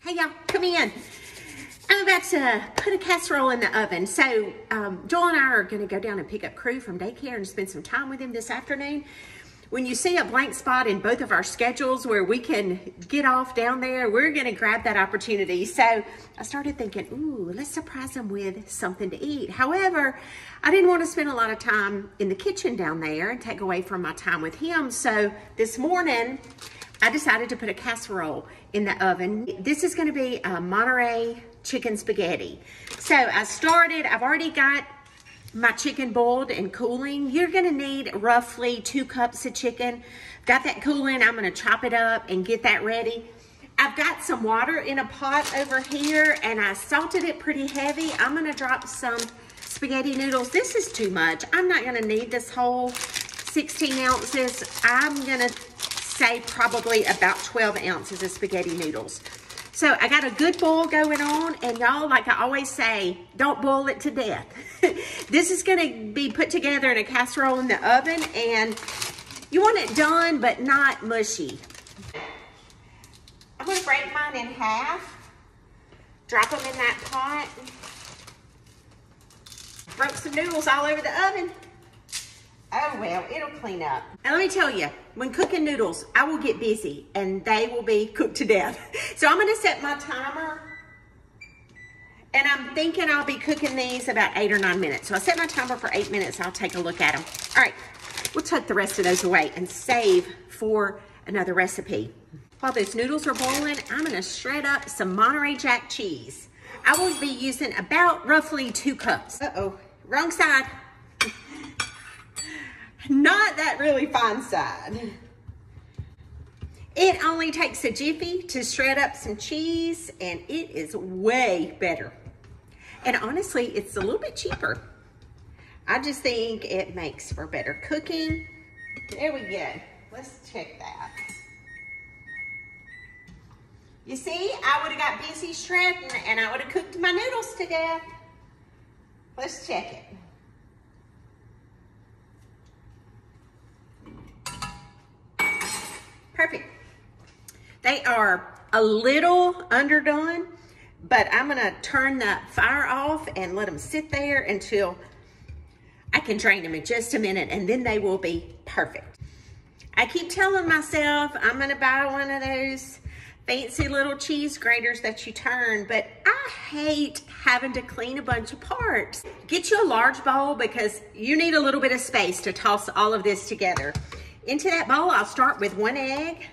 Hey y'all, come in. I'm about to put a casserole in the oven. So Joel and I are gonna go down and pick up Crew from daycare and spend some time with him this afternoon. When you see a blank spot in both of our schedules where we can get off down there, we're gonna grab that opportunity. So I started thinking, ooh, let's surprise them with something to eat. However, I didn't want to spend a lot of time in the kitchen down there and take away from my time with him. So this morning, I decided to put a casserole in the oven. This is gonna be a Monterey chicken spaghetti. So I've already got my chicken boiled and cooling. You're gonna need roughly 2 cups of chicken. Got that cooling, I'm gonna chop it up and get that ready. I've got some water in a pot over here and I salted it pretty heavy. I'm gonna drop some spaghetti noodles. This is too much. I'm not gonna need this whole 16 ounces. I'm gonna say probably about 12 ounces of spaghetti noodles. So I got a good boil going on, and y'all, like I always say, don't boil it to death. This is gonna be put together in a casserole in the oven, and you want it done, but not mushy. I'm gonna break mine in half, drop them in that pot. Broke some noodles all over the oven. Oh well, it'll clean up. And let me tell you, when cooking noodles, I will get busy and they will be cooked to death. So I'm gonna set my timer, and I'm thinking I'll be cooking these about 8 or 9 minutes. So I set my timer for 8 minutes. I'll take a look at them. All right, we'll tuck the rest of those away and save for another recipe. While those noodles are boiling, I'm gonna shred up some Monterey Jack cheese. I will be using about roughly 2 cups. Uh-oh, wrong side. Not that really fine side. It only takes a jiffy to shred up some cheese, and it is way better. And honestly, it's a little bit cheaper. I just think it makes for better cooking. There we go. Let's check that. You see, I would have got busy shredding and I would have cooked my noodles to death. Let's check it. Perfect. They are a little underdone, but I'm gonna turn the fire off and let them sit there until I can drain them in just a minute, and then they will be perfect. I keep telling myself I'm gonna buy one of those fancy little cheese graters that you turn, but I hate having to clean a bunch of parts. Get you a large bowl because you need a little bit of space to toss all of this together. Into that bowl, I'll start with 1 egg.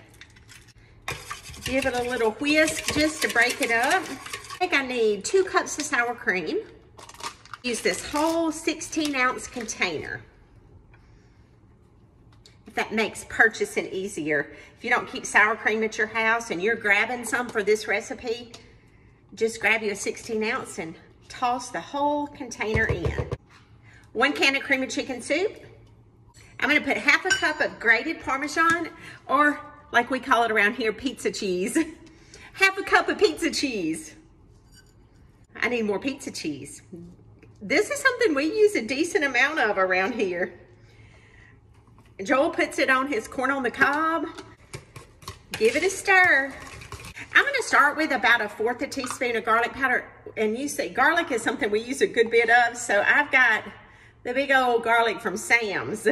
Give it a little whisk just to break it up. I think I need 2 cups of sour cream. Use this whole 16-ounce container. If that makes purchasing easier. If you don't keep sour cream at your house and you're grabbing some for this recipe, just grab you a 16-ounce and toss the whole container in. 1 can of cream of chicken soup. I'm gonna put half a cup of grated Parmesan, or like we call it around here, pizza cheese. Half a cup of pizza cheese. I need more pizza cheese. This is something we use a decent amount of around here. Joel puts it on his corn on the cob. Give it a stir. I'm gonna start with about 1/4 teaspoon of garlic powder. And you see, garlic is something we use a good bit of, so I've got the big old garlic from Sam's.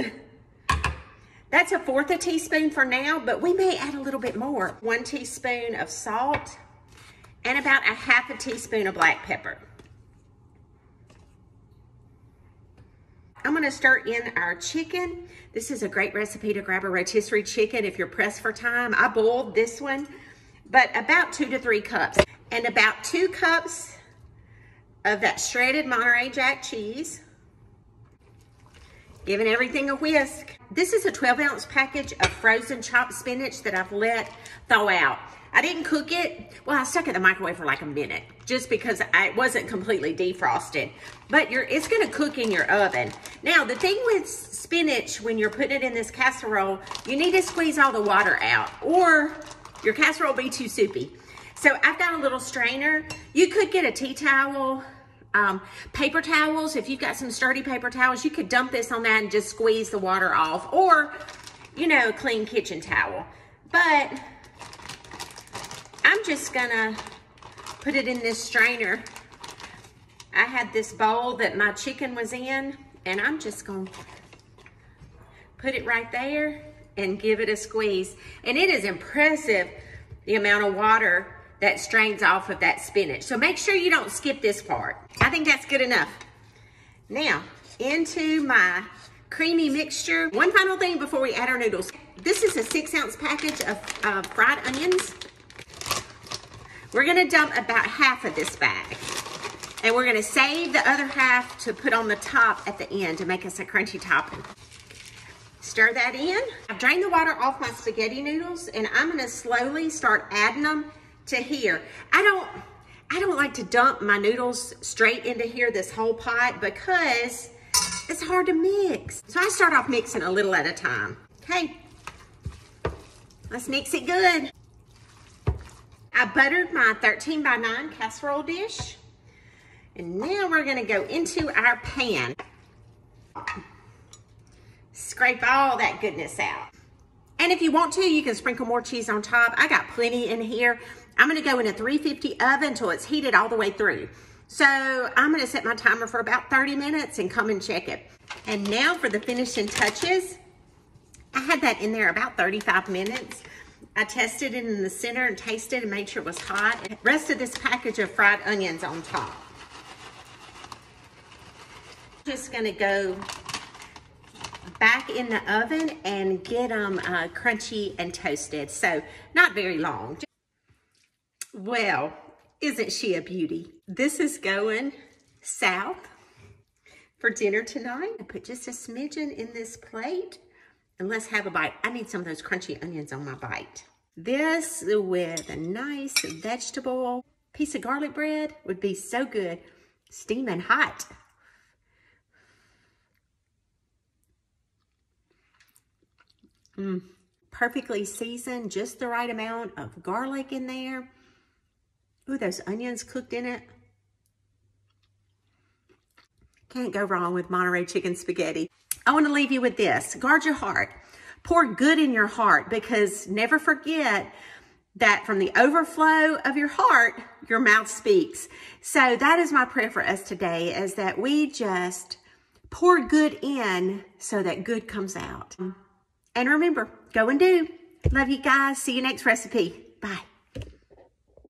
That's 1/4 teaspoon for now, but we may add a little bit more. 1 teaspoon of salt and about 1/2 teaspoon of black pepper. I'm gonna stir in our chicken. This is a great recipe to grab a rotisserie chicken if you're pressed for time. I boiled this one, but about 2 to 3 cups. And about 2 cups of that shredded Monterey Jack cheese. Giving everything a whisk. This is a 12-ounce package of frozen chopped spinach that I've let thaw out. I didn't cook it. Well, I stuck it in the microwave for like a minute just because it wasn't completely defrosted. But it's gonna cook in your oven. Now, the thing with spinach, when you're putting it in this casserole, you need to squeeze all the water out or your casserole will be too soupy. So I've got a little strainer. You could get a tea towel, paper towels. If you've got some sturdy paper towels, you could dump this on that and just squeeze the water off, or, you know, a clean kitchen towel. But I'm just gonna put it in this strainer. I had this bowl that my chicken was in, and I'm just gonna put it right there and give it a squeeze. And it is impressive the amount of water that strains off of that spinach. So make sure you don't skip this part. I think that's good enough. Now, into my creamy mixture. One final thing before we add our noodles. This is a 6-ounce package of fried onions. We're gonna dump about half of this bag. And we're gonna save the other half to put on the top at the end to make us a crunchy topping. Stir that in. I've drained the water off my spaghetti noodles, and I'm gonna slowly start adding them to here. I don't like to dump my noodles straight into here, this whole pot, because it's hard to mix. So I start off mixing a little at a time. Okay, let's mix it good. I buttered my 13 by 9 casserole dish. And now we're gonna go into our pan. Scrape all that goodness out. And if you want to, you can sprinkle more cheese on top. I got plenty in here. I'm gonna go in a 350 oven until it's heated all the way through. So I'm gonna set my timer for about 30 minutes and come and check it. And now for the finishing touches. I had that in there about 35 minutes. I tested it in the center and tasted and made sure it was hot. And the rest of this package of fried onions on top. Just gonna go back in the oven and get them crunchy and toasted. So not very long. Well, isn't she a beauty? This is going south for dinner tonight. I put just a smidgen in this plate and let's have a bite. I need some of those crunchy onions on my bite. This with a nice vegetable piece of garlic bread would be so good. Steaming hot. Perfectly seasoned, just the right amount of garlic in there. Ooh, those onions cooked in it. Can't go wrong with Monterey chicken spaghetti. I want to leave you with this. Guard your heart. Pour good in your heart, because never forget that from the overflow of your heart, your mouth speaks. So that is my prayer for us today, is that we just pour good in so that good comes out. And remember, go and do. Love you guys. See you next recipe. Bye.